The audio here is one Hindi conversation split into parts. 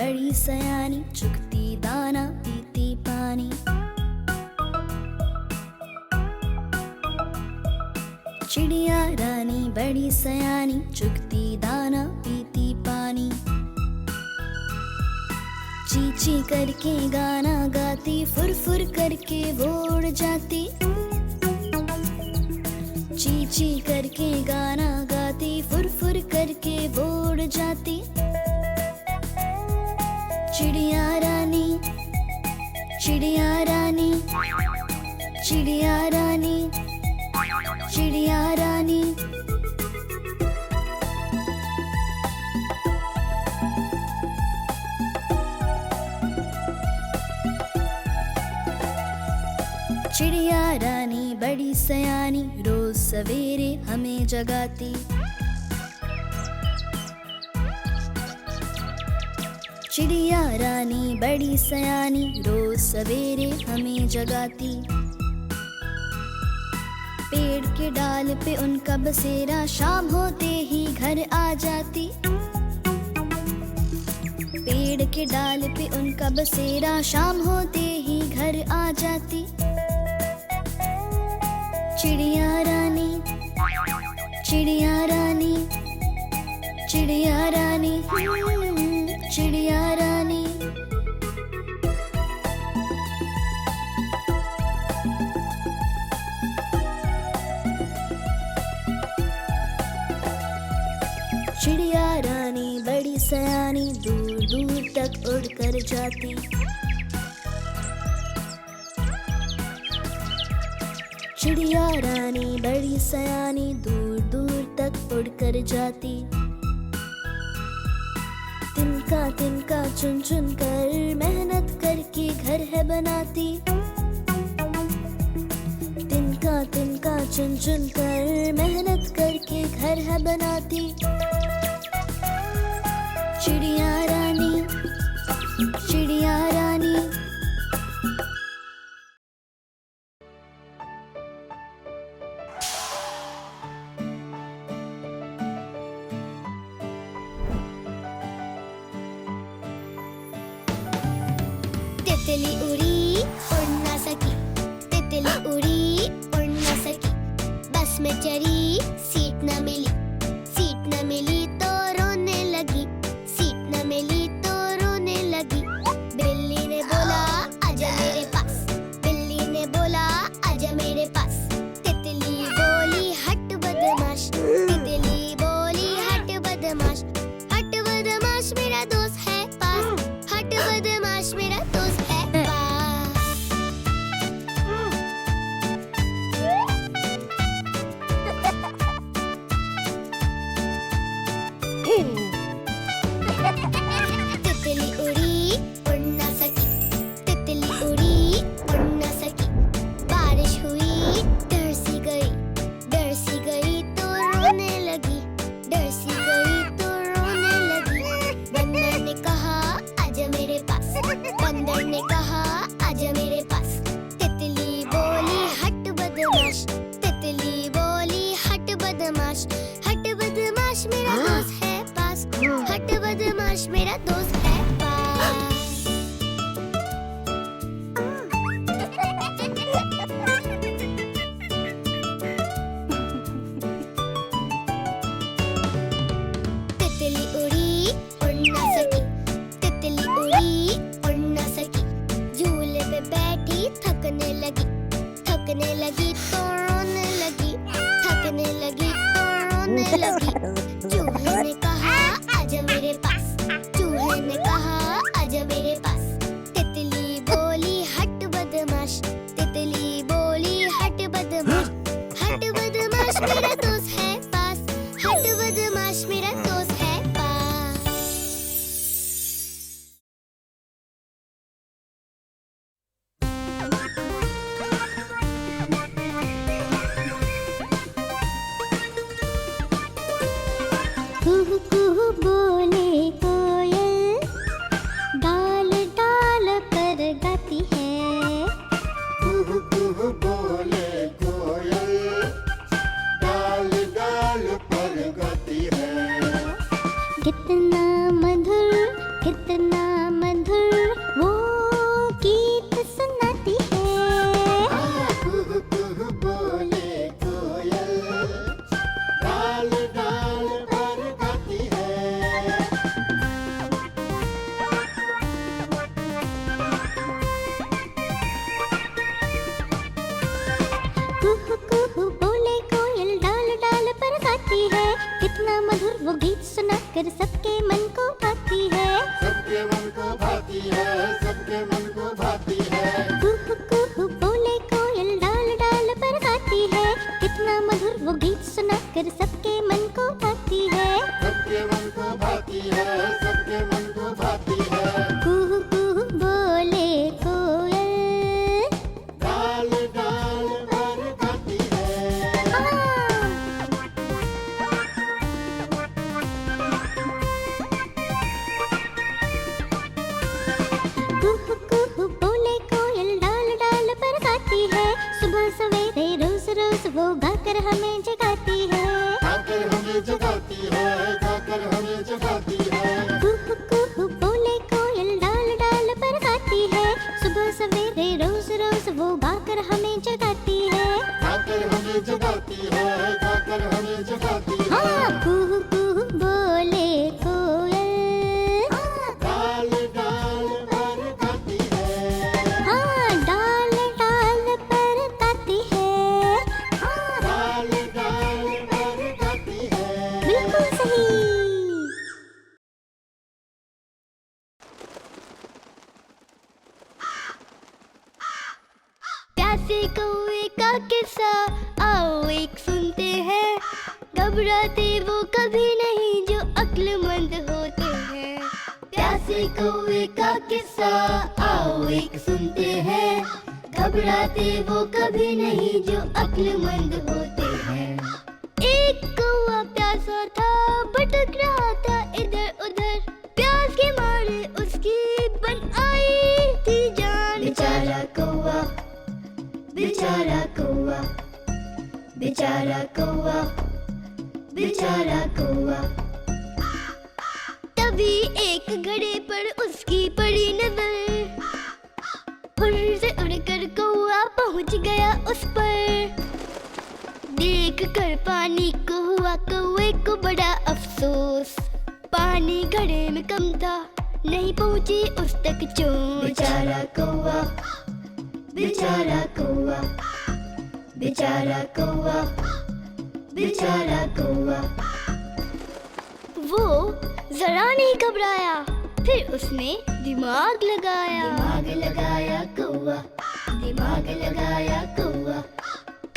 बड़ी सयानी, चुगती दाना पीती पानी। चिड़िया रानी बड़ी सयानी, चुगती दाना पीती पानी। ची ची करके गाना गाती, फुर फुर करके वो उड़ जाती। ची ची करके गाना गाती, फुर फुर करके वो उड़ जाती। चिड़िया रानी, चिड़िया रानी, चिड़िया रानी, चिड़िया रानी। चिड़िया रानी बड़ी सयानी, रोज सवेरे हमें जगाती। चिड़िया रानी बड़ी सयानी, रोज सवेरे हमें जगाती। पेड़ के डाल पे उनका बसेरा, शाम होते ही घर आ जाती। पेड़ के डाल पे उनका बसेरा, शाम होते ही घर आ जाती। चिड़िया रानी, चिड़िया रानी, चिड़िया रानी, चिड़िया रानी। चिड़िया रानी बड़ी सयानी, दूर दूर तक उड़ कर जाती। चिड़िया रानी बड़ी सयानी, दूर दूर तक उड़ कर जाती। तिनका तिनका चुन चुन कर मेहनत करके घर है बनाती। तिनका तिनका चुन चुन कर मेहनत करके घर है बनाती। चिड़िया रानी, चिड़िया रानी। तितली उड़ी उड़ ना सकी, तितली उड़ी उड़ ना सकी। बस में चढ़ी सीट न मिली, सीट न मिली तो रोने लगी, सीट न मिली तो रोने लगी। बिल्ली ने बोला आजा मेरे पास, बिल्ली ने बोला आजा मेरे पास। तितली बोली हट बदमाश, तितली बोली हट बदमाश। हट बदमाश मेरा दोस्त है पास, हट बदमाश मेरा दोस्त है पास। तितली उड़ी उड़ ना सकी, तितली उड़ी उड़ ना सकी। बारिश हुई डर सी गई, डर सी गई तो रोने लगी, डर सी गई तो रोने लगी। बंदर ने कहा आजा मेरे पास, बंदर ने कहा आजा मेरे पास। तितली बोली हट बदमाश, तितली बोली हट बदमाश। हट बदमाश मेरा दोस्त है पास, हट बदमाश मेरा दोस्त है पास। तितली उड़ी उड़ ना सकी, तितली उड़ी उड़ ना सकी। झूले पे बैठी थकने लगी, थकने लगी तो रोने लगी, थकने लगी तो रोने लगी। चूहे ने कहा आजा मेरे पास, चूहे ने कहा आजा मेरे पास। तितली बोली हट बदमाश, तितली बोली हट बदमाश। हट बदमाश मेरा दोस्त है पास, हट बदमाश मेरा दोस्त है पास। कुहू कुहू बोले कोयल, डाल डाल पर गाती है। कुहू कुहू बोले कोयल, डाल डाल पर गाती है। कितना मधुर, कितना कर सबके मन को भाती है। सबके मन को भाती है, सबके मन को भाती है। कुहू कुहू बोले कोयल डाल डाल पर गाती है। कितना मधुर वो गीत सुना कर सबके मन को भाती है। सबके मन को भाती है, सबके मन को भाती है। कुहू कुहू बोले कोयल। डाल डाल पर गाती है। कुहू कुहू बोले कोयल डाल डाल पर गाती है। सुबह सवेरे रोज रोज वो गाकर हमें जगाती है। गाकर हमें जगाती है, गाकर हमें जगाती है। कुहू कुहू बोले कोयल डाल डाल पर गाती है। सुबह सवेरे रोज रोज वो गाकर हमें जगाती है। गाकर हमें जगाती है, गाकर हमें जगाती है। हाँ, कुहू कुहू बोले कोयल। डाल डाल पर गाती है। हाँ, डाल डाल पर गाती है। डाल डाल पर गाती है। बिल्कुल सही। प्यासे कौवे का किस्सा आओ एक सुनते हैं। घबराते वो कभी नहीं जो अक्लमंद होते हैं। प्यासे कौवे का किस्सा आओ एक सुनते हैं। घबराते वो कभी नहीं जो अक्लमंद होते हैं। एक कौवा प्यासा था, भटक रहा था इधर उधर। प्यास के मारे उसकी बन आई थी जान। बेचारा कौवा, बेचारा कौवा, बेचारा कौवा, बेचारा कौवा। तभी एक घड़े पर उसकी पड़ी नजर। फुर्र से उड़कर कौवा पहुंच गया उस पर। देख कर पानी को हुआ कौवे को बड़ा अफसोस। पानी घड़े में कम था, नहीं पहुंची उस तक चोट। बेचारा कौवा, बेचारा कौवा, बेचारा कौवा, बेचारा कौवा। वो जरा नहीं घबराया, फिर उसने दिमाग लगाया। दिमाग लगाया कौवा, दिमाग लगाया कौवा।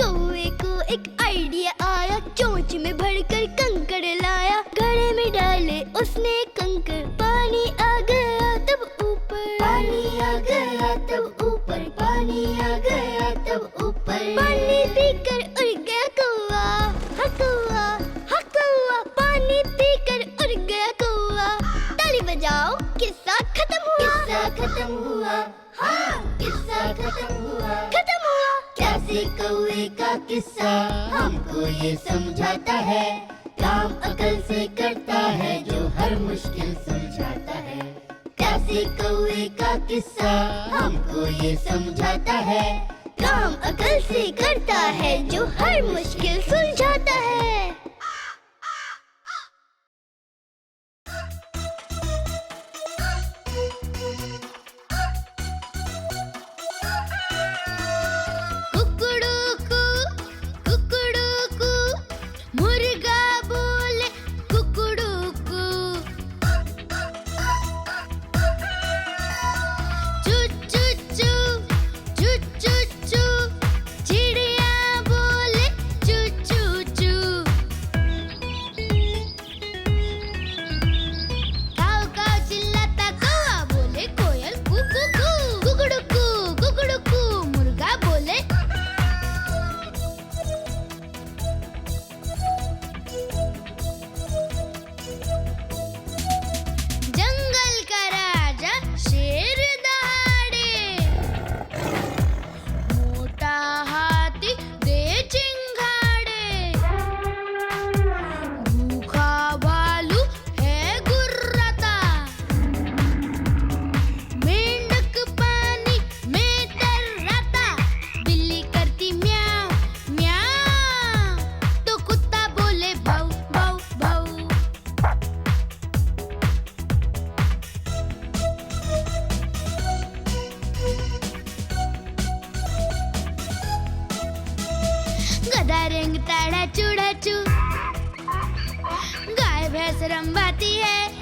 कौवे को एक आइडिया आया, चोंच में भरकर कंकड़ लाया। घड़े में डाले उसने कंकड़, पानी आ गया तब ऊपर। पानी आ गया तब ऊपर, पानी आ गया तब ऊपर। पानी पीकर उड़ गया कौवा, हा कौवा, हा कौवा। पानी पीकर उड़ गया कौवा। ताली बजाओ, किस्सा खत्म हुआ। किस्सा खत्म हुआ, हाँ किस्सा खत्म हुआ। खत्म हुआ। प्यासे कौवे का किस्सा हमको ये समझाता है। काम अकल से करता है जो हर मुश्किल सुलझाता है। प्यासे कौवे का किस्सा हमको ये समझाता है। काम अकल से करता है जो हर मुश्किल सुलझाता है। कुकड़ूकू, कुकड़ूकू, मुर्गा बोले कुकड़ूकू। चू चू चू, चू चू चू, चिड़िया बोले चू चू चू। काऊ काऊ चिल्लाता कौवा बोले कोयल कू कू कू। कुकड़ूकू, कुकड़ूकू, मुर्गा बोले। जंगल का राजा शेर दहाड़े, मोटा हाथी दे चिंगाड़े। भूखा भालू है गुर्राता, मेंढक पानी में तैराता। बिल्ली करती म्याऊं म्याऊं, तो कुत्ता बोले भाऊ भाऊ भाऊ। गधा रेंगता चूड़ा चू, गाय भैंस रंभाती है।